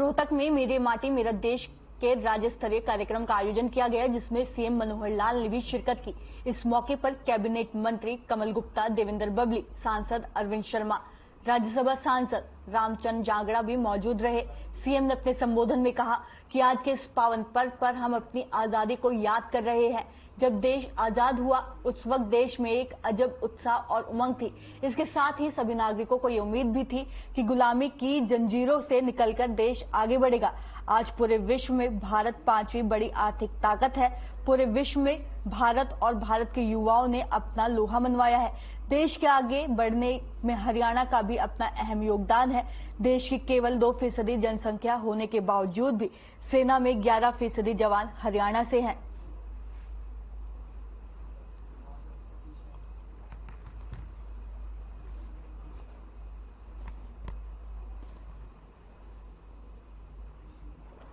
रोहतक में मेरी माटी मेरा देश के राज्य स्तरीय कार्यक्रम का आयोजन किया गया, जिसमें सीएम मनोहर लाल ने भी शिरकत की। इस मौके पर कैबिनेट मंत्री कमल गुप्ता, देवेंद्र बबली, सांसद अरविंद शर्मा, राज्यसभा सांसद रामचंद्र जांगड़ा भी मौजूद रहे। सीएम ने अपने संबोधन में कहा कि आज के इस पावन पर्व पर हम अपनी आजादी को याद कर रहे हैं। जब देश आजाद हुआ उस वक्त देश में एक अजब उत्साह और उमंग थी। इसके साथ ही सभी नागरिकों को ये उम्मीद भी थी कि गुलामी की जंजीरों से निकलकर देश आगे बढ़ेगा। आज पूरे विश्व में भारत 5वीं बड़ी आर्थिक ताकत है। पूरे विश्व में भारत और भारत के युवाओं ने अपना लोहा मनवाया है। देश के आगे बढ़ने में हरियाणा का भी अपना अहम योगदान है। देश की केवल 2% जनसंख्या होने के बावजूद भी सेना में 11% जवान हरियाणा से हैं।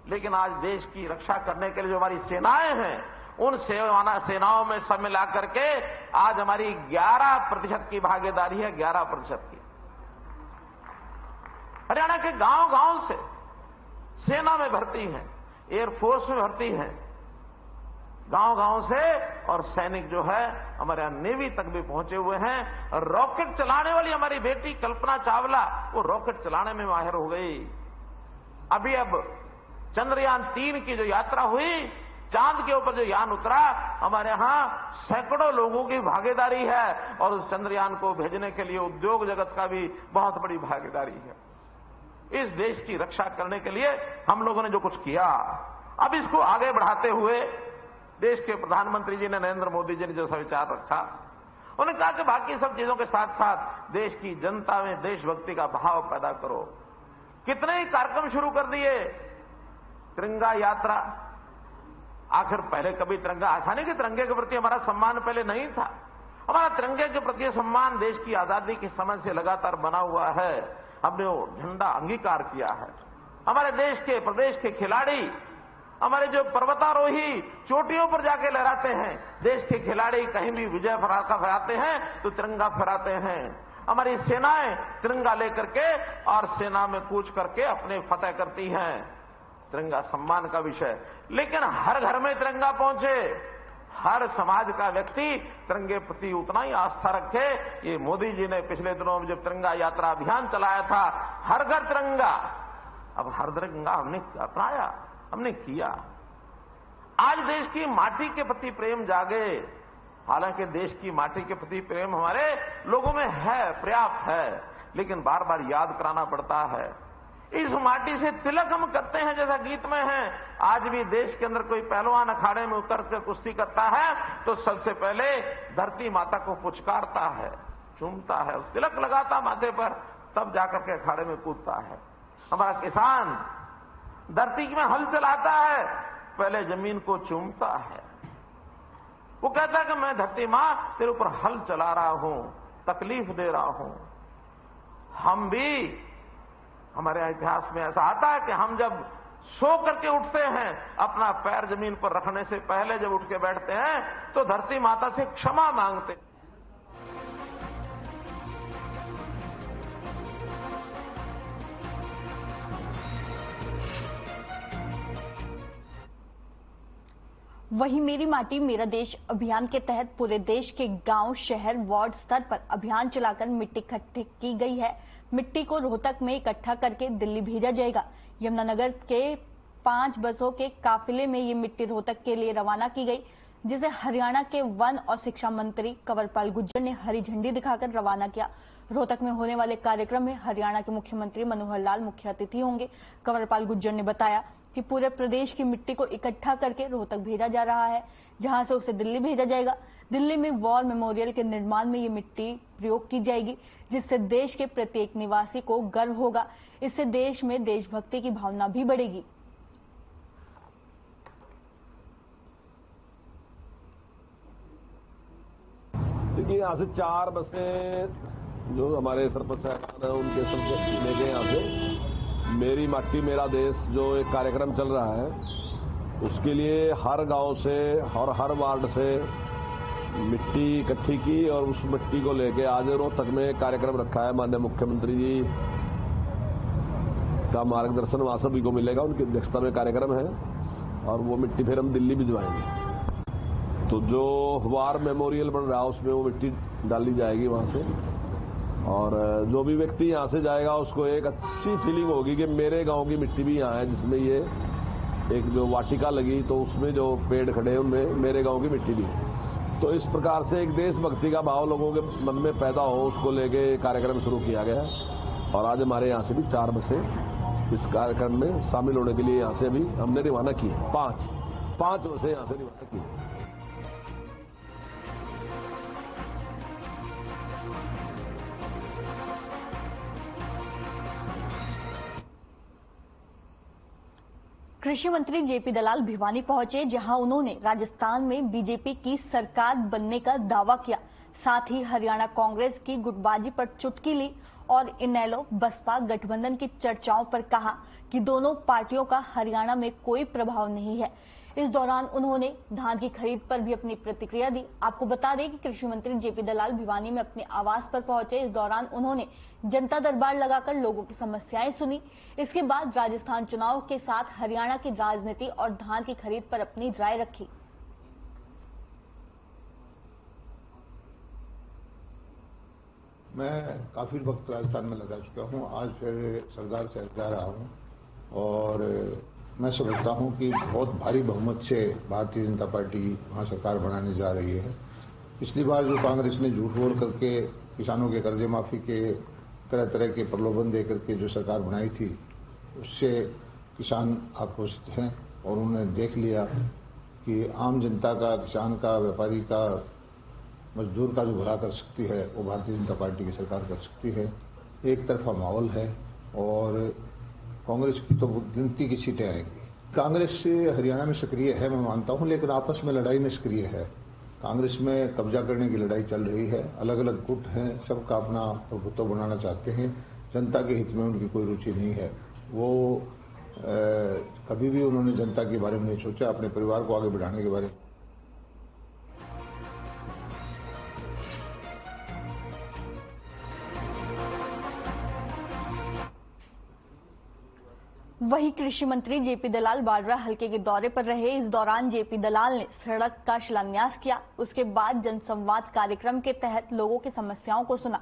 लेकिन आज देश की रक्षा करने के लिए जो हमारी सेनाएं हैं, उन सेनाओं में सब मिला करके आज हमारी 11% की भागीदारी है। 11% की हरियाणा के गांव-गांव से सेना में भर्ती है, एयरफोर्स में भर्ती है, गांव-गांव से। और सैनिक जो है हमारे यहां नेवी तक भी पहुंचे हुए हैं। और रॉकेट चलाने वाली हमारी बेटी कल्पना चावला, वो रॉकेट चलाने में माहिर हो गई। अब चंद्रयान 3 की जो यात्रा हुई, चांद के ऊपर जो यान उतरा, हमारे यहां सैकड़ों लोगों की भागीदारी है। और उस चंद्रयान को भेजने के लिए उद्योग जगत का भी बहुत बड़ी भागीदारी है। इस देश की रक्षा करने के लिए हम लोगों ने जो कुछ किया, अब इसको आगे बढ़ाते हुए देश के प्रधानमंत्री जी ने, नरेंद्र मोदी जी ने जैसा विचार रखा, उन्होंने कहा कि बाकी सब चीजों के साथ साथ देश की जनता में देशभक्ति का भाव पैदा करो। कितने ही कार्यक्रम शुरू कर दिए। तिरंगा यात्रा, आखिर पहले कभी तिरंगा आसानी के तिरंगे के प्रति हमारा सम्मान पहले नहीं था। हमारा तिरंगे के प्रति सम्मान देश की आजादी के समय से लगातार बना हुआ है। हमने वो झंडा अंगीकार किया है। हमारे देश के प्रदेश के खिलाड़ी, हमारे जो पर्वतारोही चोटियों पर जाके लहराते हैं, देश के खिलाड़ी कहीं भी विजय पताका फहराते हैं तो तिरंगा फहराते हैं। हमारी सेनाएं तिरंगा लेकर के और सेना में कूच करके अपने फतेह करती हैं। तिरंगा सम्मान का विषय। लेकिन हर घर में तिरंगा पहुंचे, हर समाज का व्यक्ति तिरंगे प्रति उतना ही आस्था रखे। ये मोदी जी ने पिछले दिनों में जब तिरंगा यात्रा अभियान चलाया था, हर घर तिरंगा, अब हर तिरंगा हमने अपनाया, हमने किया। आज देश की माटी के प्रति प्रेम जागे। हालांकि देश की माटी के प्रति प्रेम हमारे लोगों में है, पर्याप्त है, लेकिन बार बार याद कराना पड़ता है। इस माटी से तिलक हम करते हैं, जैसा गीत में है। आज भी देश के अंदर कोई पहलवान अखाड़े में उतर कर कुश्ती करता है तो सबसे पहले धरती माता को पुचकारता है, चूमता है, तिलक लगाता माथे पर, तब जाकर के अखाड़े में कूदता है। हमारा किसान धरती में हल चलाता है, पहले जमीन को चूमता है। वो कहता है कि मैं धरती मां तेरे ऊपर हल चला रहा हूं, तकलीफ दे रहा हूं। हम भी, हमारे इतिहास में ऐसा आता है कि हम जब सो करके उठते हैं, अपना पैर जमीन पर रखने से पहले जब उठ के बैठते हैं तो धरती माता से क्षमा मांगते हैं। वहीं मेरी माटी मेरा देश अभियान के तहत पूरे देश के गांव, शहर, वार्ड स्तर पर अभियान चलाकर मिट्टी इकट्ठी की गई है। मिट्टी को रोहतक में इकट्ठा करके दिल्ली भेजा जाएगा। यमुनानगर के 5 बसों के काफिले में ये मिट्टी रोहतक के लिए रवाना की गई, जिसे हरियाणा के वन और शिक्षा मंत्री कंवरपाल गुर्जर ने हरी झंडी दिखाकर रवाना किया। रोहतक में होने वाले कार्यक्रम में हरियाणा के मुख्यमंत्री मनोहर लाल मुख्य अतिथि होंगे। कंवरपाल गुर्जर ने बताया कि पूरे प्रदेश की मिट्टी को इकट्ठा करके रोहतक भेजा जा रहा है, जहां से उसे दिल्ली भेजा जाएगा। दिल्ली में वॉर मेमोरियल के निर्माण में ये मिट्टी प्रयोग की जाएगी, जिससे देश के प्रत्येक निवासी को गर्व होगा। इससे देश में देशभक्ति की भावना भी बढ़ेगी। देखिए, यहाँ से 4 बसें जो हमारे सरपंच साहब हैं उनके सब लेके यहाँ से मेरी माटी मेरा देश जो एक कार्यक्रम चल रहा है, उसके लिए हर गांव से और हर वार्ड से मिट्टी इकट्ठी की और उस मिट्टी को लेके आज रोहतक में कार्यक्रम रखा है। माननीय मुख्यमंत्री जी का मार्गदर्शन वहां सभी को मिलेगा। उनकी अध्यक्षता में कार्यक्रम है और वो मिट्टी फिर हम दिल्ली भिजवाएंगे। तो जो वार मेमोरियल बन रहा है उसमें वो मिट्टी डाली जाएगी वहां से, और जो भी व्यक्ति यहां से जाएगा उसको एक अच्छी फीलिंग होगी कि मेरे गांव की मिट्टी भी यहाँ है, जिसमें ये एक जो वाटिका लगी तो उसमें जो पेड़ खड़े हैं उनमें मेरे गांव की मिट्टी भी है। तो इस प्रकार से एक देशभक्ति का भाव लोगों के मन में पैदा हो, उसको लेके कार्यक्रम शुरू किया गया है। और आज हमारे यहाँ से भी 4 बसें इस कार्यक्रम में शामिल होने के लिए यहाँ से अभी हमने रवाना की। 5 बसें यहाँ से रवाना की। कृषि मंत्री जेपी दलाल भिवानी पहुंचे, जहां उन्होंने राजस्थान में बीजेपी की सरकार बनने का दावा किया। साथ ही हरियाणा कांग्रेस की गुटबाजी पर चुटकी ली और इनेलो बसपा गठबंधन की चर्चाओं पर कहा कि दोनों पार्टियों का हरियाणा में कोई प्रभाव नहीं है। इस दौरान उन्होंने धान की खरीद पर भी अपनी प्रतिक्रिया दी। आपको बता दें कि कृषि मंत्री जेपी दलाल भिवानी में अपने आवास पर पहुंचे। इस दौरान उन्होंने जनता दरबार लगाकर लोगों की समस्याएं सुनी। इसके बाद राजस्थान चुनाव के साथ हरियाणा की राजनीति और धान की खरीद पर अपनी राय रखी। मैं काफी वक्त राजस्थान में लगा चुका हूं, आज फिर सरदार से जा रहा हूं और मैं समझता हूं कि बहुत भारी बहुमत से भारतीय जनता पार्टी वहां सरकार बनाने जा रही है। पिछली बार जो कांग्रेस ने झूठ बोल करके किसानों के कर्जे माफी के तरह तरह के प्रलोभन दे करके जो सरकार बनाई थी, उससे किसान आक्रोशित हैं और उन्होंने देख लिया कि आम जनता का, किसान का, व्यापारी का, मजदूर का जो भला कर सकती है वो भारतीय जनता पार्टी की सरकार कर सकती है। एक तरफा माहौल है और कांग्रेस की तो गिनती की सीटें आएंगी। कांग्रेस हरियाणा में सक्रिय है, मैं मानता हूं, लेकिन आपस में लड़ाई में सक्रिय है। कांग्रेस में कब्जा करने की लड़ाई चल रही है, अलग अलग गुट हैं, सबका अपना प्रभुत्व बनाना चाहते हैं। जनता के हित में उनकी कोई रुचि नहीं है। वो कभी भी उन्होंने जनता के बारे में नहीं सोचा, अपने परिवार को आगे बढ़ाने के बारे में। वहीं कृषि मंत्री जेपी दलाल बाडरा हलके के दौरे पर रहे। इस दौरान जेपी दलाल ने सड़क का शिलान्यास किया। उसके बाद जनसंवाद कार्यक्रम के तहत लोगों की समस्याओं को सुना।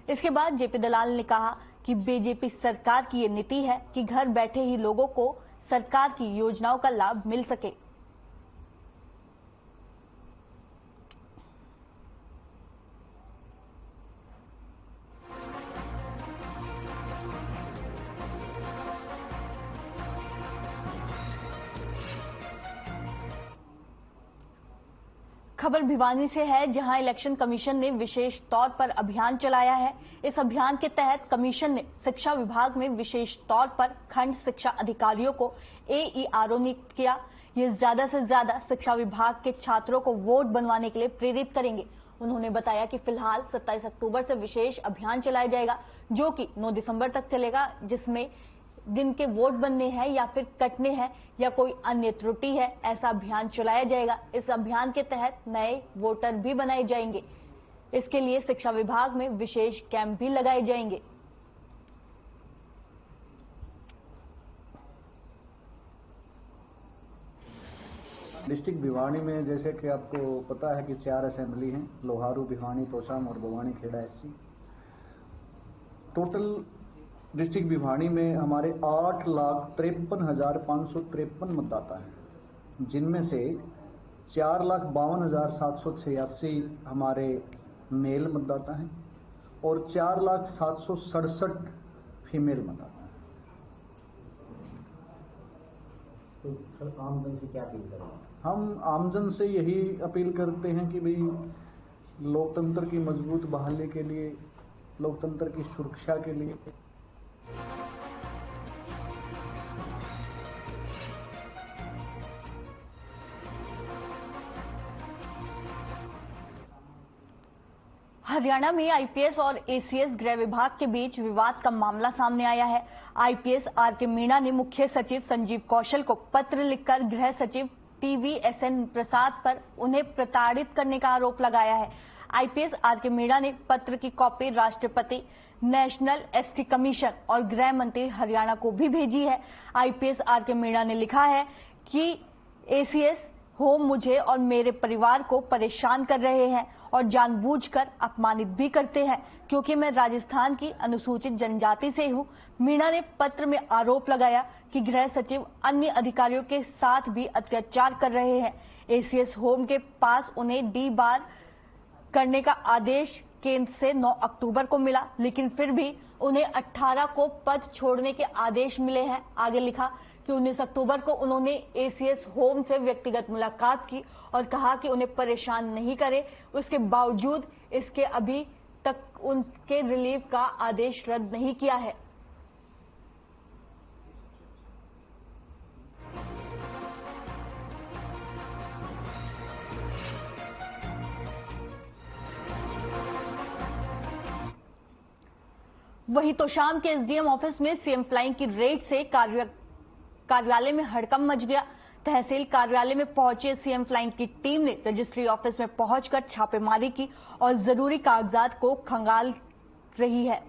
इसके बाद जेपी दलाल ने कहा कि बीजेपी सरकार की ये नीति है कि घर बैठे ही लोगों को सरकार की योजनाओं का लाभ मिल सके। खबर भिवानी से है, जहां इलेक्शन कमीशन ने विशेष तौर पर अभियान चलाया है। इस अभियान के तहत कमीशन ने शिक्षा विभाग में विशेष तौर पर खंड शिक्षा अधिकारियों को AERO नियुक्त किया। ये ज्यादा से ज्यादा शिक्षा विभाग के छात्रों को वोट बनवाने के लिए प्रेरित करेंगे। उन्होंने बताया कि फिलहाल 27 अक्टूबर से विशेष अभियान चलाया जाएगा, जो कि 9 दिसंबर तक चलेगा, जिसमें जिनके वोट बनने हैं या फिर कटने हैं या कोई अन्य त्रुटि है, ऐसा अभियान चलाया जाएगा। इस अभियान के तहत नए वोटर भी बनाए जाएंगे। इसके लिए शिक्षा विभाग में विशेष कैंप भी लगाए जाएंगे। डिस्ट्रिक्ट भिवानी में जैसे कि आपको पता है कि 4 असेंबली हैं, लोहारू, भिवानी, तोशाम और Bhawani Khera SC। Total district Bhiwani में हमारे 8,53,553 मतदाता हैं, जिनमें से 4,52,786 हमारे मेल मतदाता हैं और 4,767 फीमेल मतदाता हैं। तो सर आमजन से क्या अपील करें? हम आमजन से यही अपील करते हैं कि भाई लोकतंत्र की मजबूत बहाली के लिए, लोकतंत्र की सुरक्षा के लिए हरियाणा में आईपीएस और ACS गृह विभाग के बीच विवाद का मामला सामने आया है। आईपीएस RK मीणा ने मुख्य सचिव संजीव कौशल को पत्र लिखकर गृह सचिव TVSN प्रसाद पर उन्हें प्रताड़ित करने का आरोप लगाया है। IPS R K. मीणा ने पत्र की कॉपी राष्ट्रपति, नेशनल एसटी कमीशन और गृह मंत्री हरियाणा को भी भेजी है। IPS R K. मीणा ने लिखा है कि एसीएस होम मुझे और मेरे परिवार को परेशान कर रहे हैं और जानबूझकर अपमानित भी करते हैं क्योंकि मैं राजस्थान की अनुसूचित जनजाति से हूं। मीणा ने पत्र में आरोप लगाया कि गृह सचिव अन्य अधिकारियों के साथ भी अत्याचार कर रहे हैं। एसीएस होम के पास उन्हें डी बार करने का आदेश केंद्र से 9 अक्टूबर को मिला, लेकिन फिर भी उन्हें 18 को पद छोड़ने के आदेश मिले हैं। आगे लिखा कि 19 अक्टूबर को उन्होंने एसीएस होम से व्यक्तिगत मुलाकात की और कहा कि उन्हें परेशान नहीं करे। उसके बावजूद इसके अभी तक उनके रिलीव का आदेश रद्द नहीं किया है। वहीं तो शाम के एसडीएम ऑफिस में सीएम फ्लाइंग की रेड से कार्यालय में हड़कंप मच गया। तहसील कार्यालय में पहुंचे सीएम फ्लाइंग की टीम ने रजिस्ट्री ऑफिस में पहुंचकर छापेमारी की और जरूरी कागजात को खंगाल रही है।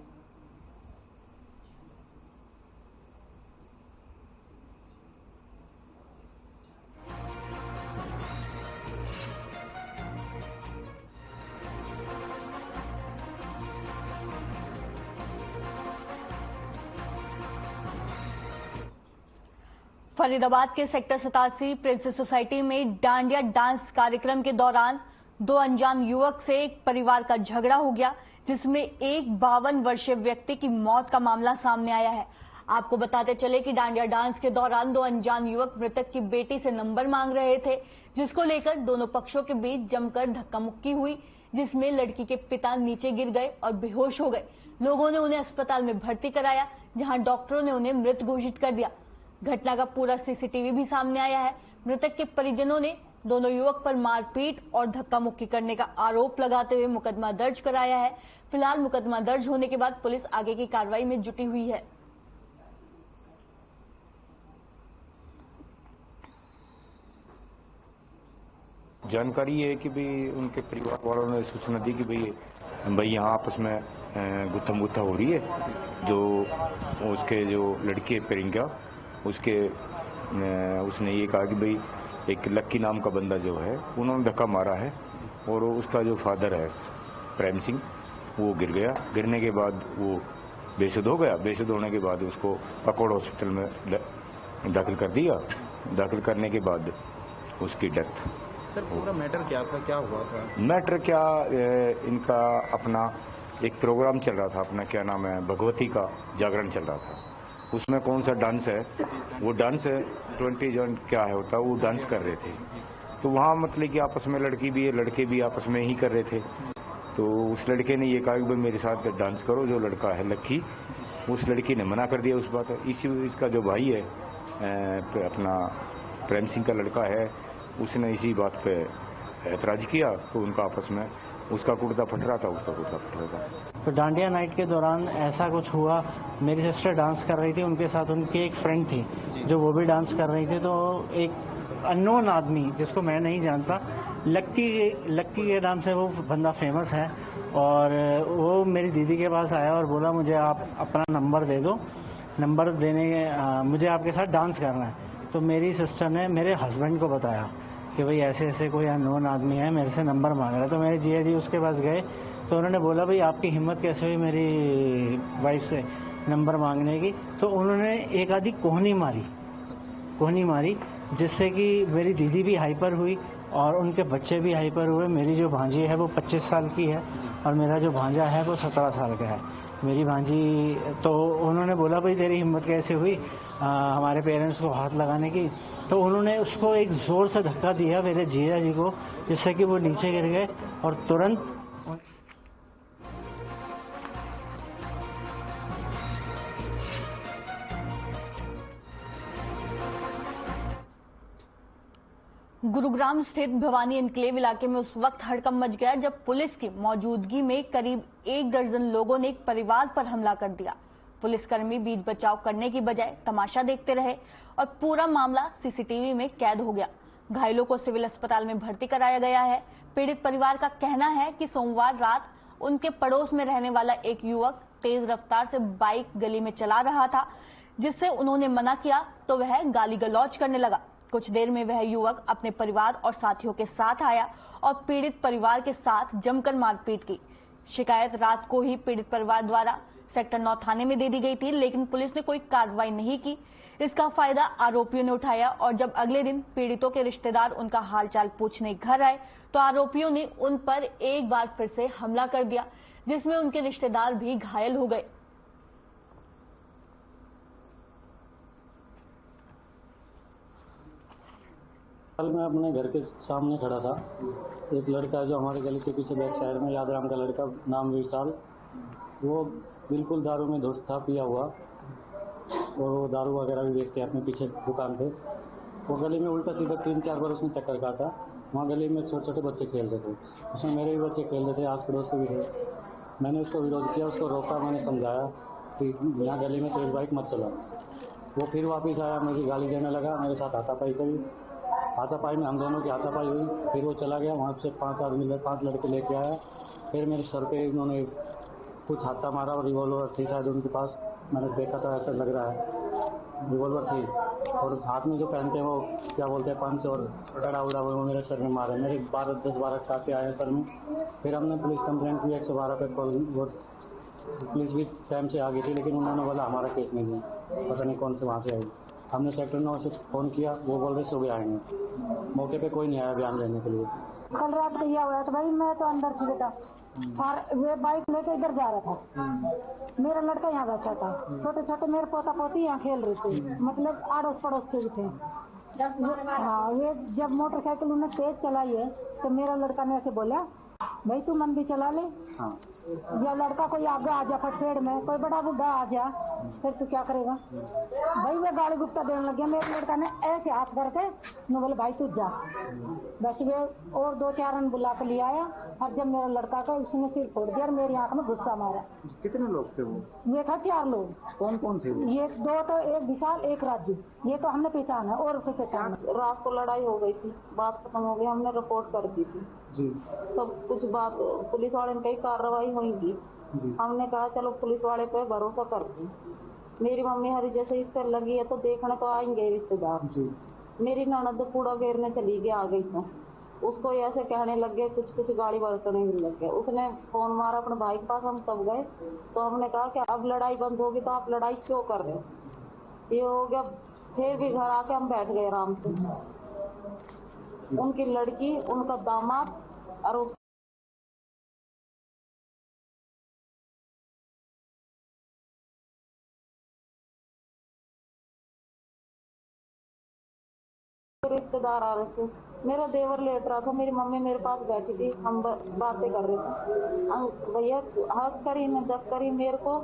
फरीदाबाद के सेक्टर 87 प्रिंसेस सोसाइटी में डांडिया डांस कार्यक्रम के दौरान 2 अनजान युवक से एक परिवार का झगड़ा हो गया, जिसमें एक 52 वर्षीय व्यक्ति की मौत का मामला सामने आया है। आपको बताते चले कि डांडिया डांस के दौरान 2 अनजान युवक मृतक की बेटी से नंबर मांग रहे थे, जिसको लेकर दोनों पक्षों के बीच जमकर धक्का मुक्की हुई, जिसमें लड़की के पिता नीचे गिर गए और बेहोश हो गए। लोगों ने उन्हें अस्पताल में भर्ती कराया, जहां डॉक्टरों ने उन्हें मृत घोषित कर दिया। घटना का पूरा सीसीटीवी भी सामने आया है। मृतक के परिजनों ने दोनों युवक पर मारपीट और धक्का मुक्की करने का आरोप लगाते हुए मुकदमा दर्ज कराया है। फिलहाल मुकदमा दर्ज होने के बाद पुलिस आगे की कार्रवाई में जुटी हुई है। जानकारी है कि भाई उनके परिवार वालों ने सूचना दी कि भाई यहाँ आपस में गुत्थम गुत्था हो रही है। जो उसके जो लड़के पेरिंगा उसने ये कहा कि भाई एक लक्की नाम का बंदा जो है उन्होंने धक्का मारा है और उसका जो फादर है प्रेम सिंह वो गिर गया। गिरने के बाद वो बेसुध हो गया। बेसुध होने के बाद उसको पकौड़ हॉस्पिटल में दाखिल कर दिया। दाखिल करने के बाद उसकी डेथ। सर पूरा मैटर क्या था, क्या हुआ था? मैटर क्या, इनका अपना एक प्रोग्राम चल रहा था, अपना क्या नाम है, भगवती का जागरण चल रहा था। उसमें कौन सा डांस है, वो डांस है 20 जन क्या है होता, वो डांस कर रहे थे। तो वहाँ मतलब कि आपस में लड़की भी है लड़के भी आपस में ही कर रहे थे। तो उस लड़के ने ये कहा कि भाई मेरे साथ डांस करो, जो लड़का है लक्की, उस लड़की ने मना कर दिया उस बात। इसका जो भाई है अपना प्रेम सिंह का लड़का है, उसने इसी बात पे ऐतराज किया। तो उनका आपस में उसका कुर्ता फट रहा था, उसका कुर्ता फट रहा था। तो डांडिया नाइट के दौरान ऐसा कुछ हुआ। मेरी सिस्टर डांस कर रही थी, उनके साथ उनकी एक फ्रेंड थी जो वो भी डांस कर रही थी। तो एक अननोन आदमी जिसको मैं नहीं जानता, लक्की के नाम से वो बंदा फेमस है, और वो मेरी दीदी के पास आया और बोला मुझे आप अपना नंबर दे दो, नंबर देने मुझे आपके साथ डांस करना है। तो मेरी सिस्टर ने मेरे हस्बैंड को बताया कि भाई ऐसे ऐसे कोई अननोन आदमी है, मेरे से नंबर मांग रहा है। तो मेरे जिया जी उसके पास गए तो उन्होंने बोला भाई आपकी हिम्मत कैसे हुई मेरी वाइफ से नंबर मांगने की। तो उन्होंने एक आधी कोहनी मारी जिससे कि मेरी दीदी भी हाइपर हुई और उनके बच्चे भी हाइपर हुए। मेरी जो भांजी है वो 25 साल की है और मेरा जो भांजा है वो 17 साल का है। मेरी भांजी, तो उन्होंने बोला भाई तेरी हिम्मत कैसे हुई हमारे पेरेंट्स को हाथ लगाने की। तो उन्होंने उसको एक जोर से धक्का दिया मेरे जीजा जी को, जिससे कि वो नीचे गिर गए और तुरंत गुरुग्राम स्थित भवानी एनक्लेव इलाके में उस वक्त हड़कंप मच गया जब पुलिस की मौजूदगी में करीब 1 दर्जन लोगों ने एक परिवार पर हमला कर दिया। पुलिसकर्मी बीच बचाव करने की बजाय तमाशा देखते रहे और पूरा मामला सीसीटीवी में कैद हो गया। घायलों को सिविल अस्पताल में भर्ती कराया गया है। पीड़ित परिवार का कहना है कि सोमवार रात उनके पड़ोस में रहने वाला एक युवक तेज रफ्तार से बाइक गली में चला रहा था, जिससे उन्होंने मना किया तो वह गाली गलौज करने लगा। कुछ देर में वह युवक अपने परिवार और साथियों के साथ आया और पीड़ित परिवार के साथ जमकर मारपीट की। शिकायत रात को ही पीड़ित परिवार द्वारा सेक्टर 9 थाने में दे दी गई थी, लेकिन पुलिस ने कोई कार्रवाई नहीं की। इसका फायदा आरोपियों ने उठाया और जब अगले दिन पीड़ितों के रिश्तेदार उनका हालचाल पूछने घर आए तो आरोपियों ने उन पर एक बार फिर से हमला कर दिया, जिसमें उनके रिश्तेदार भी घायल हो गए। कल मैं अपने घर के सामने खड़ा था, एक लड़का है जो हमारे गली के पीछे बैक साइड में यादराम का लड़का, नाम विशाल, वो बिल्कुल दारू में धुत था, पिया हुआ, और वो दारू वगैरह भी बेचते अपने पीछे दुकान पे। वो गली में उल्टा सीधा 3-4 बार उसने चक्कर काटा। वहाँ गली में छोटे छोटे बच्चे खेल रहे थे, उसमें मेरे भी बच्चे खेल रहे थे, आस पड़ोस के भी थे। मैंने उसको विरोध किया, उसको रोका, मैंने समझाया कि यहाँ गली में तेज बाइक मत चलाओ। वो फिर वापस आया, मुझे गाली देने लगा, मेरे साथ हाथापाई करी। हाथापाई में हम दोनों की हाथापाई हुई, फिर वो चला गया। वहाँ से 5 लड़के लेके आया। फिर मेरे सर पे उन्होंने कुछ हाथा मारा और रिवॉल्वर थी शायद उनके पास, मैंने देखा था, ऐसा लग रहा है रिवॉल्वर थी। और हाथ में जो पहनते हैं वो क्या बोलते हैं, पंच और टड़ा उड़ा, वो मेरे सर में मारे। मेरे 10-12 टाके आए सर में। फिर हमने पुलिस कंप्लेंट की 112 पे कॉल, और पुलिस भी टाइम से आ गई थी, लेकिन उन्होंने बोला हमारा केस नहीं दिया, पता नहीं कौन से वहाँ से आई। हमने सेक्टर 9 से फ़ोन किया, वो बोल रहे सुबह आएंगे। मौके पे कोई नहीं आया बयान लेने के लिए। कल रात को यह हुआ था भाई, मैं तो अंदर थी बेटा, और वे बाइक लेके इधर जा रहा था। मेरा लड़का यहाँ बैठा था, छोटे छोटे मेरे पोता पोती यहाँ खेल रहे थे, मतलब आड़ोस पड़ोस के भी थे। हाँ, वे जब मोटरसाइकिल उन्हें तेज चलाई है तो मेरा लड़का ने ऐसे बोला, भाई तू मंदी चला ले। हाँ। या लड़का कोई आगे आ जा फटफेड़ में, कोई बड़ा बुढ़ा आ जा, फिर तू क्या करेगा। भाई वो गाली गुप्ता देने लग गया। मेरे लड़का ने ऐसे हाथ करके मैं बोले भाई तू जा। बस वे और 2-4 रन बुला कर ले आया, और जब मेरा लड़का का उसने सिर फोड़ दिया और मेरी आंख में गुस्सा मारा। कितने लोग थे वो? ये था 4 लोग। कौन कौन थे वो? ये 2 तो, एक विशाल एक राजू, ये तो हमने पहचाना और उसकी पहचान। रात को लड़ाई हो गई थी, बात खत्म हो गई, हमने रिपोर्ट कर दी थी जी। सब कुछ बात पुलिस वाले ने कही कार्रवाई होगी। हमने कहा चलो पुलिस वाले पे भरोसा करते। मेरी मम्मी हरी जैसे इस पर लगी है तो देखने तो आएंगे रिश्तेदार। मेरी ननद कूड़ा घेरने चली गई, आ गई तो उसको ऐसे कहने लग गए, कुछ गाड़ी बरतने लग गए। उसने फोन मारा अपने भाई के पास, हम सब गए तो हमने कहा कि अब लड़ाई बंद होगी तो आप लड़ाई क्यों कर रहे हो। ये हो गया, फिर भी घर आके हम बैठ गए आराम से। उनकी लड़की, उनका दामाद और उस रिश्तेदार आ रहे थे। मेरा देवर लेट रहा था, मेरी मम्मी मेरे पास बैठी थी, हम बातें कर रहे थे। भैया हक करी न दक करी, मेरे को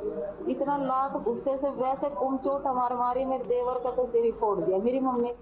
इतना लात गुस्से से वैसे कुम चोट हमारे मारी, मेरे देवर का तो सिर ही फोड़ दिया। मेरी मम्मी